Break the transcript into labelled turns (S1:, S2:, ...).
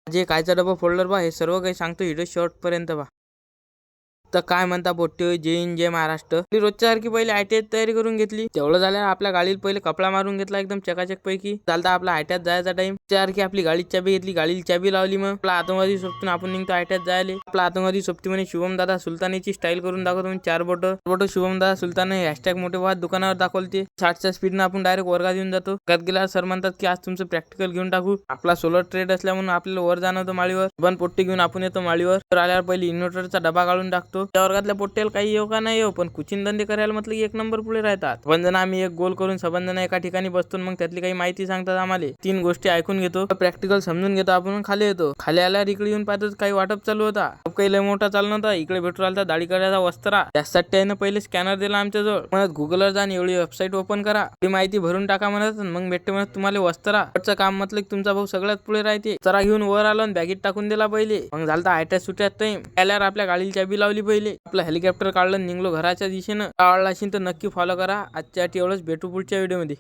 S1: जे कायचा डबा फोल्डर बा हे सर्व काही सांगतो व्हिडिओ शेवटपर्यंत बा. तर काय म्हणता पोट्टे, जय हिंद जय महाराष्ट्र. रोजच्या सारखी पहिले आयटीआय तयारी करून घेतली. तेवढं झालं आपल्या गाडीला पहिले कपडा मारून घेतला एकदम चकाचक पैकी. चालता आपला आयटीआयत जायचा टाइम. त्यासारखी आपली गाडीची चाबी घेतली, गाडीची चाबी लावली. मग आपला आतंकवादी सोबतून आपण निघतो आयटीआयत जायले. आपला आतंकवादी सोबती म्हणे शुभम दादा सुलतानीची स्टाईल करून दाखवतो. 4 बोट शुभम दादा सुलतान हॅशटॅग मोठे वाद दुकानावर दाखवते. 60च्या स्पीडनं आपण डायरेक्ट वर्गात येऊन जातो. वर्गात गेला सर म्हणतात की आज तुमचं प्रॅक्टिकल घेऊन टाकू. आपला सोलर ट्रेड असल्या म्हणून आपल्याला वर जाणं होतं माळीवर. पण पोट्टी घेऊन आपण येतो माळीवर. तर आल्यावर पहिले इन्व्हर्टरचा डबा काढून टाकतो. त्या वर्गातल्या पोट्ट्याला काही येऊ का नाही येऊ, पण कुचिन धंदे करायला म्हटलं की 1 नंबर पुढे राहतात. सबंधन आम्ही एक गोल करून सबंधन एका ठिकाणी बसतो. मग त्यातली काही माहिती सांगतात आम्हाला. 3 गोष्टी ऐकून घेतो, प्रॅक्टिकल समजून घेतो. आपण खाली येतो. खाली आल्यावर इकडे येऊन पाहतो काही वाटप चालू होता. काही लय मोठा चालू नव्हता. इकडे भेटू आलता दाढी करायचा वस्त्रा. त्यासाठी त्यानं पहिले स्कॅनर दिला आमच्या जवळ. म्हणत गुगलवर जाऊन एवढी वेबसाईट ओपन करा, ती माहिती भरून टाका म्हणत. मग भेटते म्हणत तुम्हाला वस्त्रा. पुढचं काम म्हटलं की तुमचा भाऊ सगळ्यात पुढे राहते. चरा घेऊन वर आलो आणि बॅगेत टाकून दिला पहिले. मग झालं आयटीआय सुट्यात टाइम. आल्यावर आपल्या गाडीला चाबी लावली पहिले. आपलं हेलिकॉप्टर काढलं, निघलो घराच्या दिशेनं. आवडला असेल तर नक्की फॉलो करा. आजच्या एवढंच, भेटू पुढच्या व्हिडिओमध्ये.